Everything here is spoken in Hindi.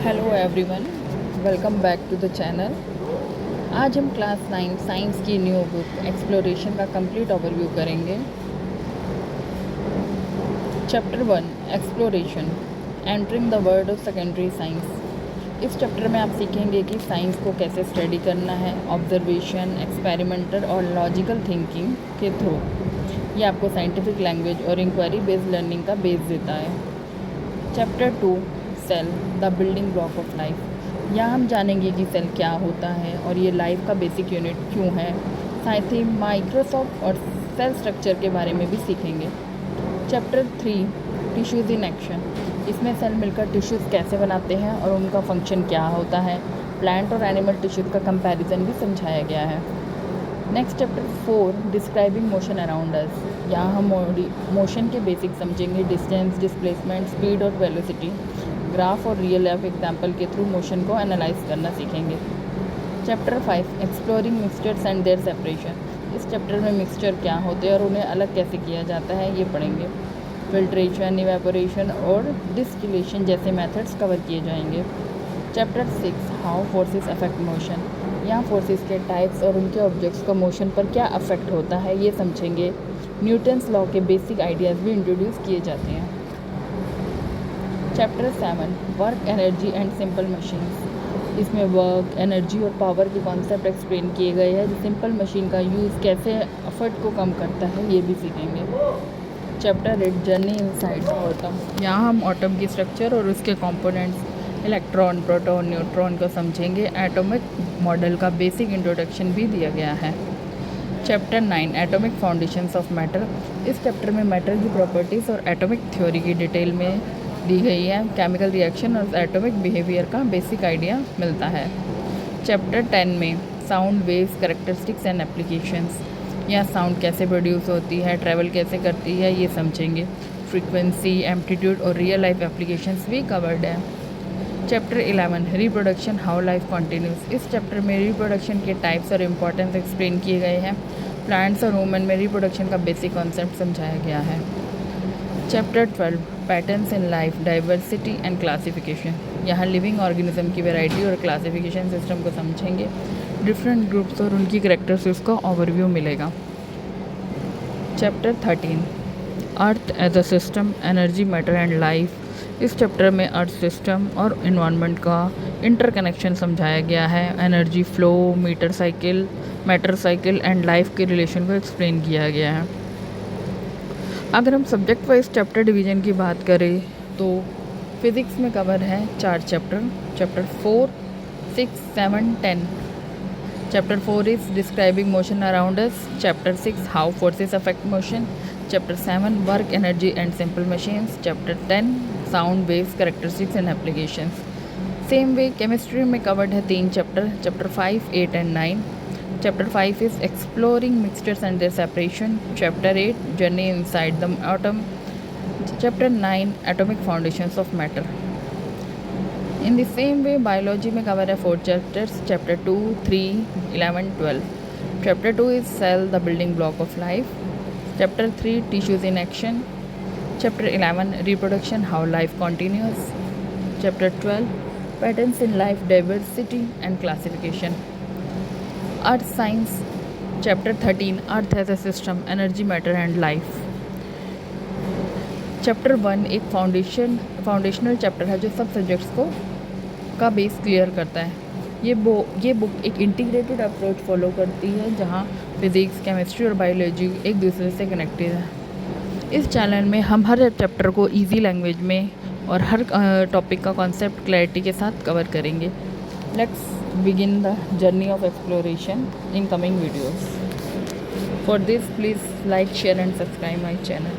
Hello everyone, welcome back to the channel. आज हम क्लास 9 साइंस की न्यू बुक एक्सप्लोरेशन का कंप्लीट ओवरव्यू करेंगे। Chapter 1 exploration entering the world of secondary science. इस चैप्टर में आप सीखेंगे कि साइंस को कैसे स्टडी करना है ऑब्जर्वेशन, एक्सपेरिमेंटल और लॉजिकल थिंकिंग के थ्रू। ये आपको साइंटिफिक लैंग्वेज और इंक्वायरी बेस्ड लर्निंग का बेस देता है। Chapter 2 cell the building block of life. यहाँ हम जानेंगे कि सेल क्या होता है और ये लाइफ का बेसिक यूनिट क्यों है। साथ ही माइक्रोसॉफ्ट और सेल स्ट्रक्चर के बारे में भी सीखेंगे। Chapter 3 tissues in action. इसमें सेल मिलकर टिश्यूज़ कैसे बनाते हैं और उनका फंक्शन क्या होता है। प्लांट और एनिमल टिश्यूज़ का कंपैरिजन भी समझाया गया है। Next chapter 4 describing motion around us. यहाँ हम मोशन के बेसिक समझेंगे, डिस्टेंस, डिस्प्लेसमेंट, स्पीड और वेलोसिटी। ग्राफ और रियल लाइफ एग्जाम्पल के थ्रू मोशन को एनालाइज करना सीखेंगे। Chapter 5 exploring mixtures and their separation. इस चैप्टर में मिक्सचर क्या होते हैं और उन्हें अलग कैसे किया जाता है ये पढ़ेंगे। फिल्ट्रेशन, इवेपोरेशन और डिस्टिलेशन जैसे मेथड्स कवर किए जाएंगे। Chapter 6 how forces affect motion. यहाँ फोर्सेस के टाइप्स और उनके ऑब्जेक्ट्स का मोशन पर क्या अफेक्ट होता है ये समझेंगे। न्यूटन्स लॉ के बेसिक आइडियाज़ भी इंट्रोड्यूस किए जाते हैं। Chapter 7 work, energy and simple machines. इसमें वर्क, एनर्जी और पावर के कॉन्सेप्ट एक्सप्लेन किए गए हैं। सिंपल मशीन का यूज़ कैसे एफर्ट को कम करता है ये भी सीखेंगे। Chapter 8 journey inside the atom. यहाँ हम एटम की स्ट्रक्चर और उसके कंपोनेंट्स इलेक्ट्रॉन, प्रोटॉन, न्यूट्रॉन को समझेंगे। एटॉमिक मॉडल का बेसिक इंट्रोडक्शन भी दिया गया है। Chapter 9 atomic foundations of matter. इस चैप्टर में मैटर की प्रॉपर्टीज़ और एटॉमिक थ्योरी की डिटेल में दी गई है। केमिकल रिएक्शन और एटॉमिक बिहेवियर का बेसिक आइडिया मिलता है। चैप्टर 10 में sound waves, characteristics and applications. यहाँ साउंड कैसे प्रोड्यूस होती है, ट्रैवल कैसे करती है ये समझेंगे। फ्रीक्वेंसी, एम्पलीट्यूड और रियल लाइफ एप्लीकेशंस भी कवर्ड है। Chapter 11 reproduction how life continues. इस चैप्टर में रिप्रोडक्शन के टाइप्स और इम्पोर्टेंस एक्सप्लेन किए गए हैं। प्लांट्स और वुमेन में रिप्रोडक्शन का बेसिक कॉन्सेप्ट समझाया गया है। Chapter 12 patterns in life, diversity and classification. यहाँ लिविंग ऑर्गेनिज्म की वैरायटी और क्लासिफिकेशन सिस्टम को समझेंगे। डिफरेंट ग्रुप्स और उनकी कैरेक्टरिस्टिक्स का ओवरव्यू मिलेगा। Chapter 13 earth as a system, energy, matter and life. इस चैप्टर में अर्थ सिस्टम और इन्वायरमेंट का इंटरकनेक्शन समझाया गया है। Energy flow, matter cycle and life के रिलेशन को एक्सप्लेन किया गया है। अगर हम सब्जेक्ट वाइज चैप्टर डिवीज़न की बात करें तो फिज़िक्स में कवर है 4 chapter 4, 6, 7, 10। Chapter 4 is describing motion around us. Chapter 6 how forces affect motion. Chapter 7 work, energy and simple machines. Chapter 10 sound waves, characteristics and applications. Same way chemistry में कवर्ड है 3 chapter 5, 8 and 9। Chapter 5 is exploring mixtures and their separation. Chapter 8 journey inside the atom. Chapter 9 atomic foundations of matter. In the same way biology में cover है 4 chapters. Chapter 2, 3, 11, 12. Chapter 2 is cell, the building block of life. Chapter 3 tissues in action. Chapter 11 reproduction, how life continues. Chapter 12 patterns in life, diversity and classification. Earth science. Chapter 13 earth as a system, energy, matter and life. Chapter 1 एक फाउंडेशनल चैप्टर है जो सब सब्जेक्ट्स को का बेस क्लियर करता है। ये बुक एक इंटीग्रेटेड अप्रोच फॉलो करती है जहाँ फिज़िक्स, केमिस्ट्री और बायोलॉजी एक दूसरे से कनेक्टेड है। इस चैनल में हम हर चैप्टर को इजी लैंग्वेज में और हर टॉपिक का कॉन्सेप्ट क्लैरिटी के साथ कवर करेंगे। Let's begin the journey of exploration in coming videos. For this, please like, share and subscribe my channel.